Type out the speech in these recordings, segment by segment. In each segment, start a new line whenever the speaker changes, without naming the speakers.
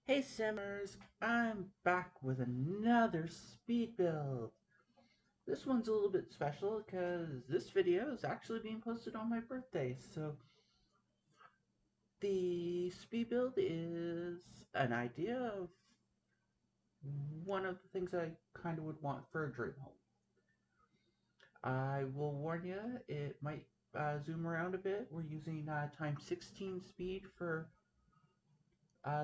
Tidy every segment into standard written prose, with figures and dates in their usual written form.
Hey Simmers, I'm back with another speed build. This one's a little bit special because this video is actually being posted on my birthday. So the speed build is an idea of one of the things I kind of would want for a dream home. I will warn you, it might zoom around a bit. We're using times 16 speed for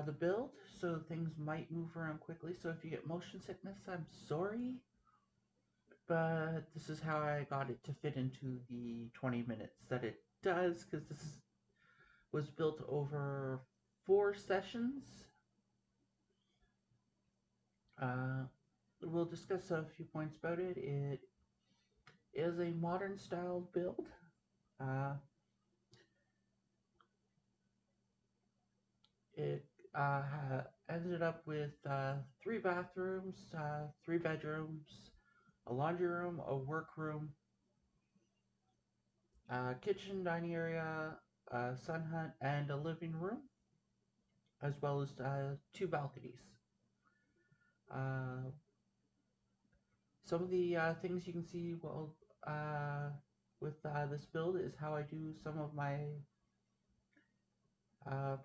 the build, so things might move around quickly. So if you get motion sickness, I'm sorry. But this is how I got it to fit into the 20 minutes that it does, because was built over 4 sessions. Uh, we'll discuss a few points about it. It is a modern style build. Uh, it ended up with 3 bathrooms, 3 bedrooms, a laundry room, a workroom, kitchen, dining area, sun hut, and a living room, as well as 2 balconies. Uh, some of the things you can see with this build is how I do some of my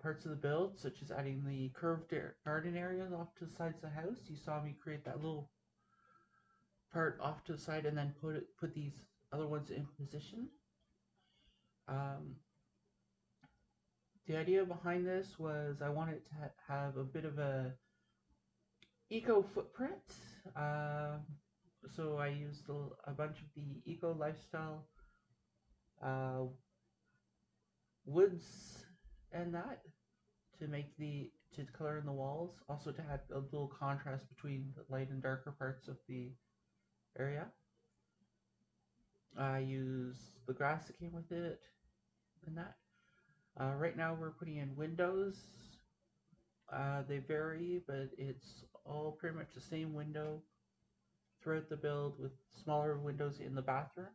parts of the build, such as adding the curved garden areas off to the sides of the house. You saw me create that little part off to the side and then put these other ones in position. Um, the idea behind this was I wanted to have a bit of a eco footprint. So I used a bunch of the eco lifestyle uh, woods and that to color in the walls. Also to add a little contrast between the light and darker parts of the area. I use the grass that came with it and that. Right now we're putting in windows. They vary, but it's all pretty much the same window throughout the build with smaller windows in the bathrooms.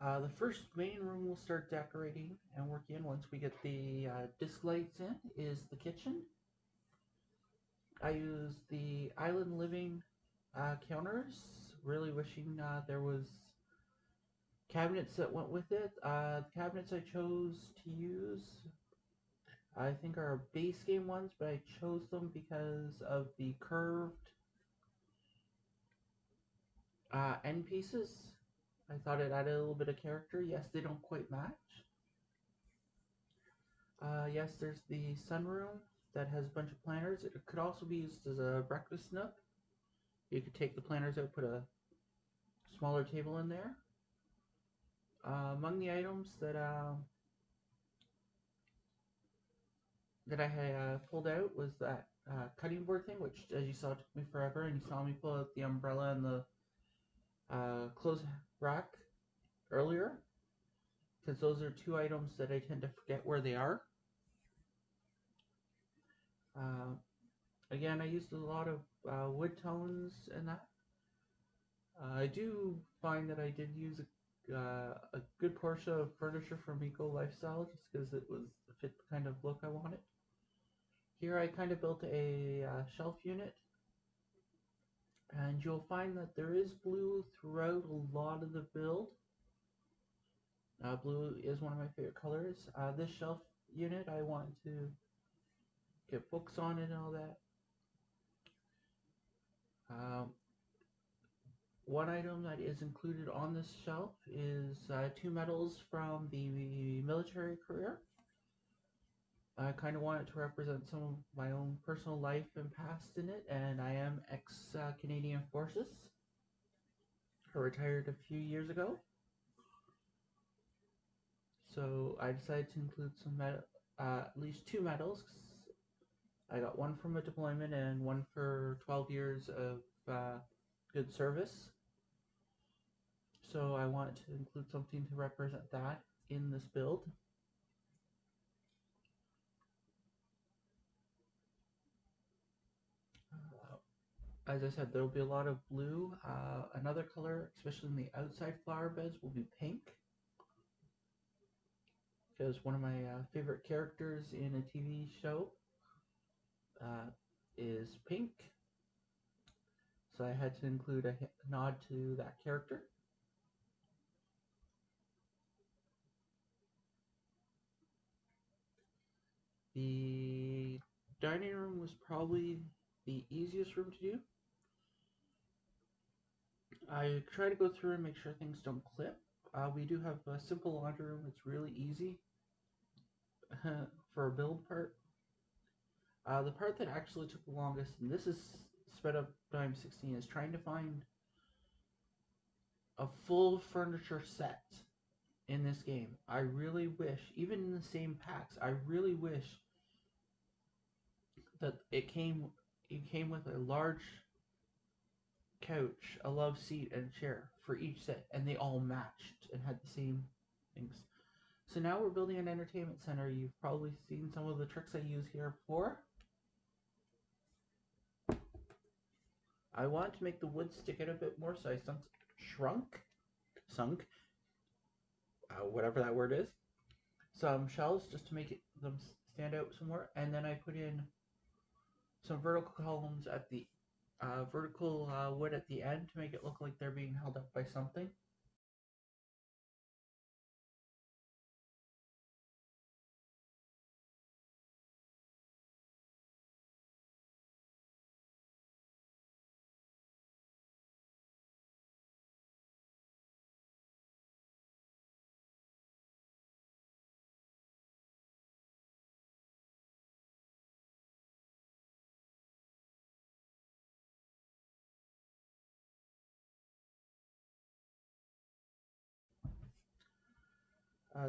The first main room we'll start decorating and work in once we get the disc lights in is the kitchen. I use the island living counters, really wishing there was cabinets that went with it. The cabinets I chose to use I think are base game ones, but I chose them because of the curved end pieces. I thought it added a little bit of character. Yes, they don't quite match. Yes, there's the sunroom that has a bunch of planters. It could also be used as a breakfast nook. You could take the planters out, put a smaller table in there. Among the items that I had pulled out was that cutting board thing, which, as you saw, took me forever, and you saw me pull out the umbrella and the clothes rack earlier, because those are 2 items that I tend to forget where they are. Uh, Again, I used a lot of wood tones and that. I do find that I did use a good portion of furniture from Eco Lifestyle just because it was fit the kind of look I wanted. Here I kind of built a shelf unit, and you'll find that there is blue throughout a lot of the build. Blue is one of my favorite colors. This shelf unit I wanted to get books on it and all that. Um, One item that is included on this shelf is 2 medals from the military career. I kind of wanted to represent some of my own personal life and past in it, and I am ex-Canadian Forces. I retired a few years ago, so I decided to include at least 2 medals. I got one from a deployment and one for 12 years of good service. So I wanted to include something to represent that in this build. as I said, there will be a lot of blue. Another color, especially in the outside flower beds, will be pink, because one of my favorite characters in a TV show uh, is Pink, so I had to include a nod to that character. The dining room was probably the easiest room to do. I try to go through and make sure things don't clip. We do have a simple laundry room. It's really easy for a build part. The part that actually took the longest, and this is sped up time 16, is trying to find a full furniture set in this game. I really wish, even in the same packs, I really wish that it came with a large couch, a love seat, and a chair for each set, and they all matched and had the same things. So now we're building an entertainment center. You've probably seen some of the tricks I use here before. I want to make the wood stick out a bit more, so I sunk, whatever that word is, some shelves just to make them stand out some more, and then I put in some vertical columns at the vertical wood at the end to make it look like they're being held up by something.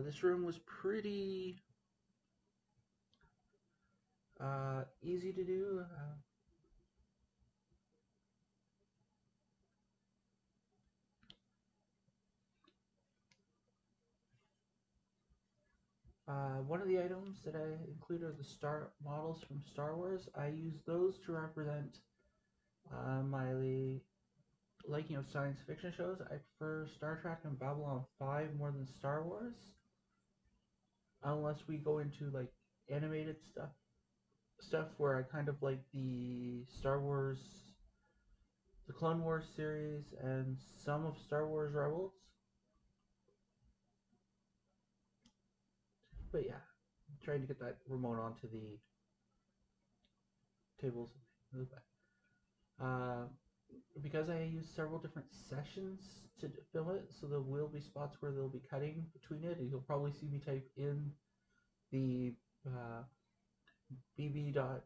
This room was pretty easy to do. One of the items that I included are the star models from Star Wars. I use those to represent my liking of science fiction shows. I prefer Star Trek and Babylon 5 more than Star Wars, unless we go into like animated stuff where I kind of like the Star Wars, the Clone Wars series, and some of Star Wars Rebels. But yeah, trying to get that remote onto the tables. Uh, because I use several different sessions to film it, so there will be spots where they'll be cutting between it, and you'll probably see me type in the bb dot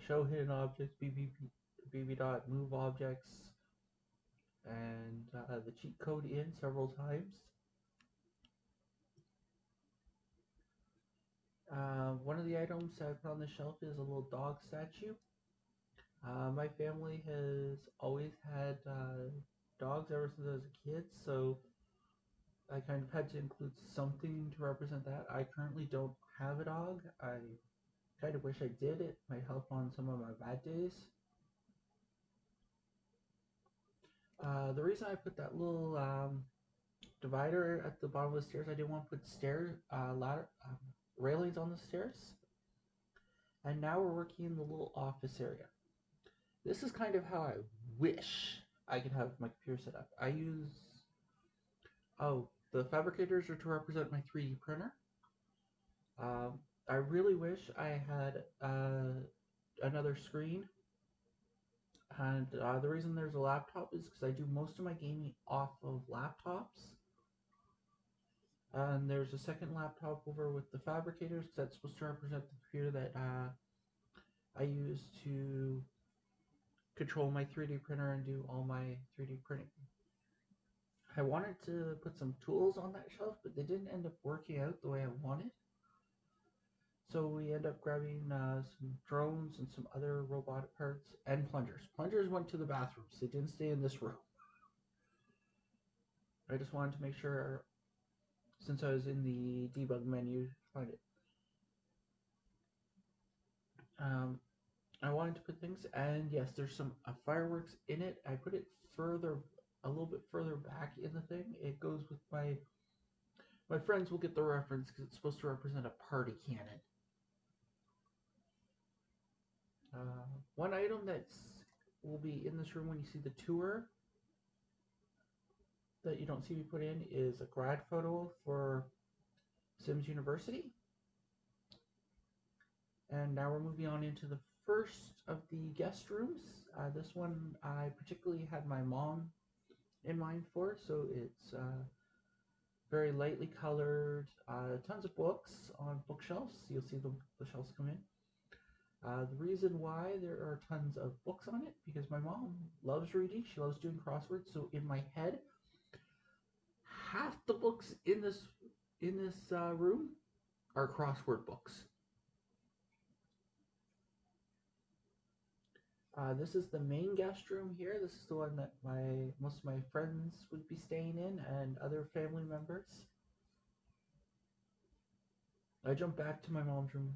show hidden objects, bb dot move objects, and the cheat code in several times. One of the items I put on the shelf is a little dog statue. My family has always had dogs ever since I was a kid, so I kind of had to include something to represent that. I currently don't have a dog. I kind of wish I did. It might help on some of my bad days. The reason I put that little divider at the bottom of the stairs, I didn't want to put ladder railings on the stairs. And now we're working in the little office area. This is kind of how I wish I could have my computer set up. I use the fabricators are to represent my 3D printer. I really wish I had another screen, and the reason there's a laptop is because I do most of my gaming off of laptops. And there's a second laptop over with the fabricators that's supposed to represent the computer that I use to control my 3D printer and do all my 3D printing. I wanted to put some tools on that shelf, but they didn't end up working out the way I wanted. So we end up grabbing some drones and some other robotic parts and plungers. Plungers went to the bathrooms. They didn't stay in this room. I just wanted to make sure, since I was in the debug menu, to find it. I wanted to put things, and yes, there's some fireworks in it. I put it further, a little bit further back in the thing. It goes with my friends will get the reference because it's supposed to represent a party cannon. One item that's will be in this room when you see the tour that you don't see me put in is a grad photo for Sims University. And now we're moving on into the first of the guest rooms. This one I particularly had my mom in mind for, so it's very lightly colored, tons of books on bookshelves. You'll see the shelves come in. The reason why there are tons of books on it, because my mom loves reading, she loves doing crosswords, so in my head, half the books in this room are crossword books. This is the main guest room here. This is the one that most of my friends would be staying in and other family members. I jump back to my mom's room.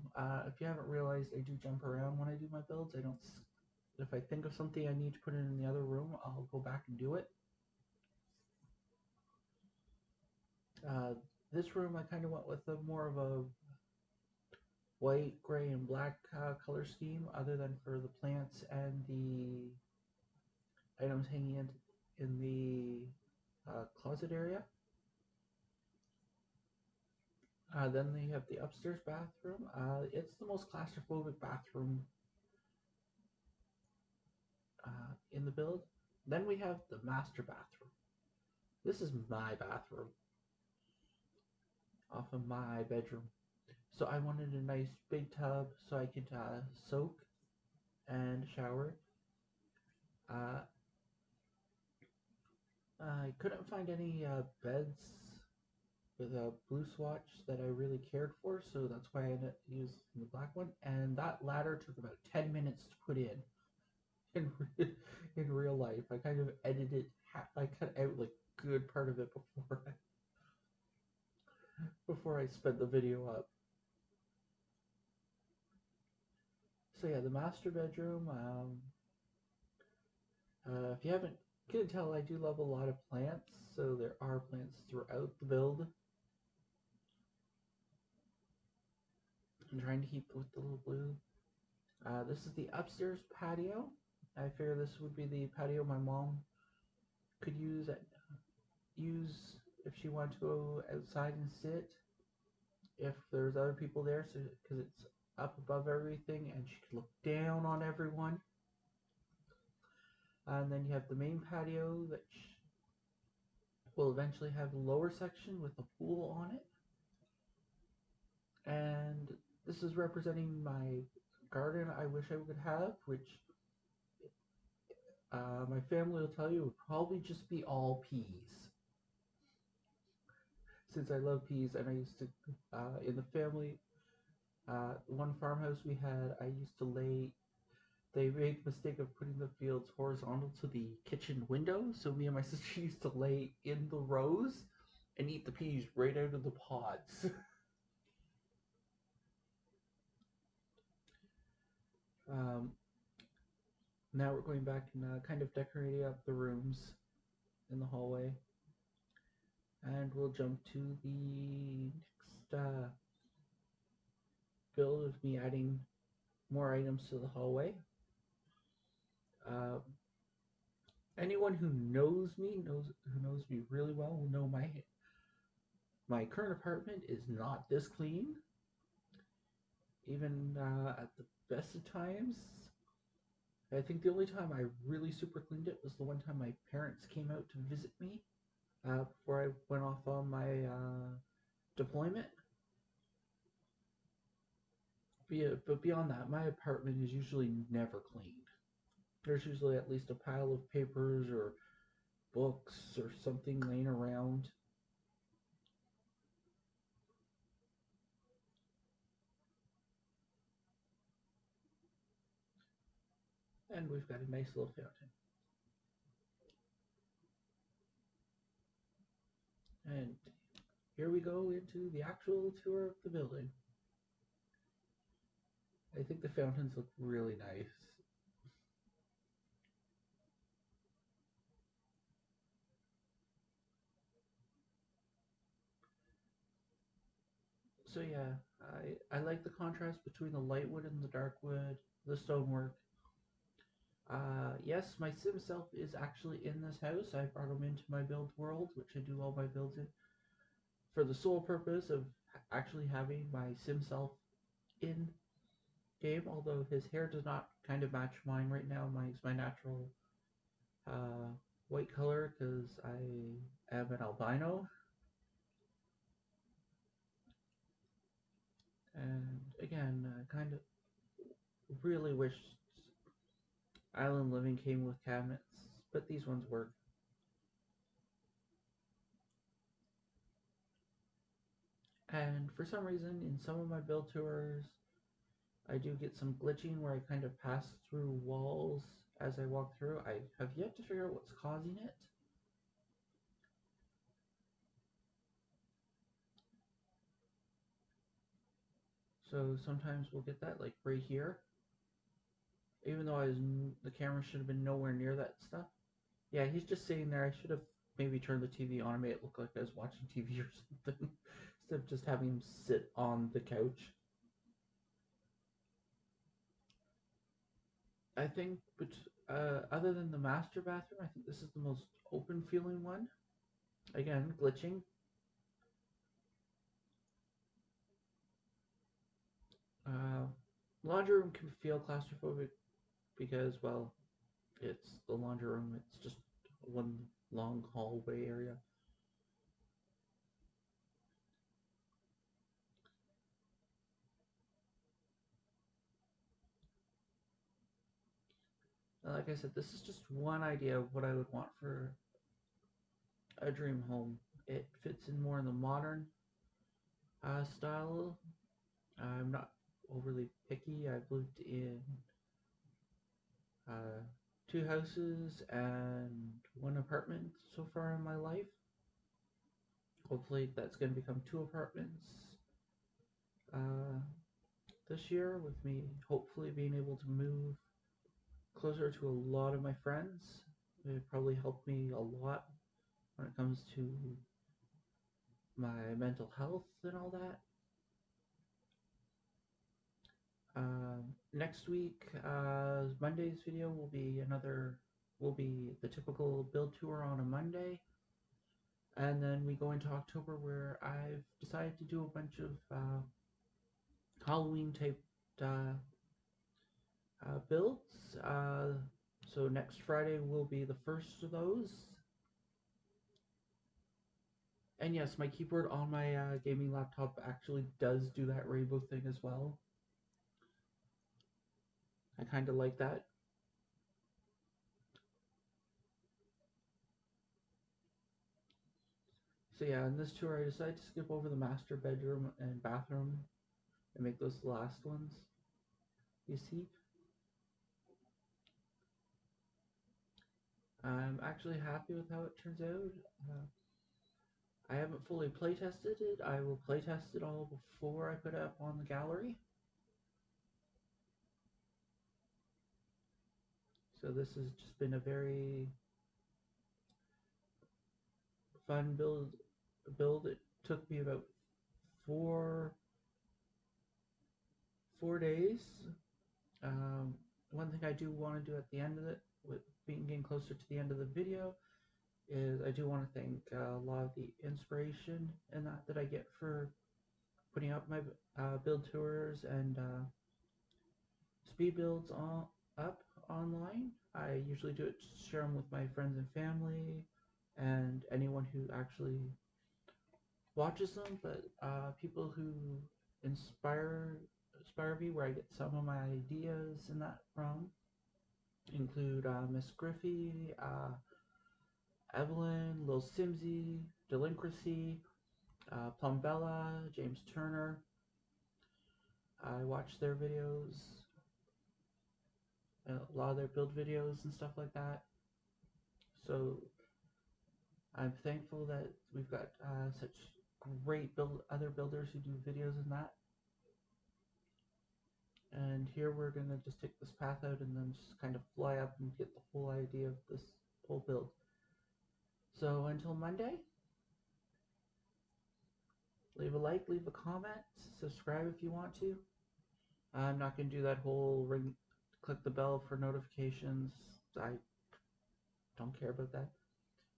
If you haven't realized, I do jump around when I do my builds. I don't. If I think of something I need to put in the other room, I'll go back and do it. This room I kind of went with more of a white, gray, and black color scheme, other than for the plants and the items hanging in the closet area. Then they have the upstairs bathroom. It's the most claustrophobic bathroom in the build. Then we have the master bathroom. This is my bathroom off of my bedroom. So I wanted a nice big tub so I could soak and shower. Uh, I couldn't find any beds with a blue swatch that I really cared for, so that's why I ended up using the black one. And that ladder took about 10 minutes to put in in real life. I kind of edited, I cut out like good part of it before I sped the video up. So yeah, the master bedroom. If you haven't couldn't tell, I do love a lot of plants, so there are plants throughout the build. I'm trying to keep with the little blue. This is the upstairs patio. I figure this would be the patio my mom could use if she wanted to go outside and sit. If there's other people there, so because it's up above everything, and she could look down on everyone. And then you have the main patio that will eventually have a lower section with a pool on it. And this is representing my garden I wish I would have, which my family will tell you would probably just be all peas. Since I love peas, and I used to, in the family, one farmhouse we had, they made the mistake of putting the fields horizontal to the kitchen window, so me and my sister used to lay in the rows and eat the peas right out of the pods. Now we're going back and kind of decorating up the rooms in the hallway. And we'll jump to the next build of me adding more items to the hallway. Anyone who knows me really well will know my current apartment is not this clean. Even at the best of times, I think the only time I really super cleaned it was the one time my parents came out to visit me before I went off on my deployment. But beyond that, my apartment is usually never cleaned. There's usually at least a pile of papers or books or something laying around. And we've got a nice little fountain. And here we go into the actual tour of the building. I think the fountains look really nice. So yeah, I like the contrast between the light wood and the dark wood, the stonework. Yes, my sim self is actually in this house. I brought him into my build world, which I do all my builds in, for the sole purpose of actually having my sim self in game. Although his hair does not kind of match mine right now. Mine's my natural uh, white color because I am an albino. And again, I kind of really wish Island Living came with cabinets, but these ones work. And for some reason, in some of my build tours, I do get some glitching where I kind of pass through walls as I walk through. I have yet to figure out what's causing it. So sometimes we'll get that, like right here. Even though the camera should have been nowhere near that stuff. Yeah, he's just sitting there. I should have maybe turned the TV on and made it look like I was watching TV or something instead of just having him sit on the couch. I think, but other than the master bathroom, I think this is the most open feeling one. Again, glitching. Uh, Laundry room can feel claustrophobic because, well, it's the laundry room. It's just one long hallway area. Like I said, this is just one idea of what I would want for a dream home. It fits in more in the modern style. I'm not overly picky. I've lived in uh, two houses and one apartment so far in my life. Hopefully, that's going to become two apartments uh, this year, with me hopefully being able to move closer to a lot of my friends. It probably helped me a lot when it comes to my mental health and all that. Next week, Monday's video will be the typical build tour on a Monday, and then we go into October where I've decided to do a bunch of Halloween type uh, builds. So next Friday will be the first of those. And yes, my keyboard on my gaming laptop actually does do that rainbow thing as well. I kind of like that. So yeah, in this tour I decided to skip over the master bedroom and bathroom and make those the last ones. You see? I'm actually happy with how it turns out. I haven't fully playtested it. I will playtest it all before I put it up on the gallery. So this has just been a very fun build. It took me about four 4 days. Um, One thing I do want to do at the end of it, with being getting closer to the end of the video, is I do want to thank a lot of the inspiration and that I get for putting up my build tours and speed builds up online. I usually do it to share them with my friends and family and anyone who actually watches them, but people who inspire inspire me, where I get some of my ideas and that from, include Miss Griffey, Evelyn, Lil Simsy, Delinquency, Plumbella, James Turner. I watch their videos, a lot of their build videos and stuff like that. So I'm thankful that we've got such great other builders who do videos in that. And here we're going to just take this path out and then just kind of fly up and get the whole idea of this whole build. So until Monday, leave a like, leave a comment, subscribe if you want to. I'm not going to do that whole ring, click the bell for notifications. I don't care about that.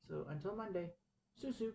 So until Monday, Susu.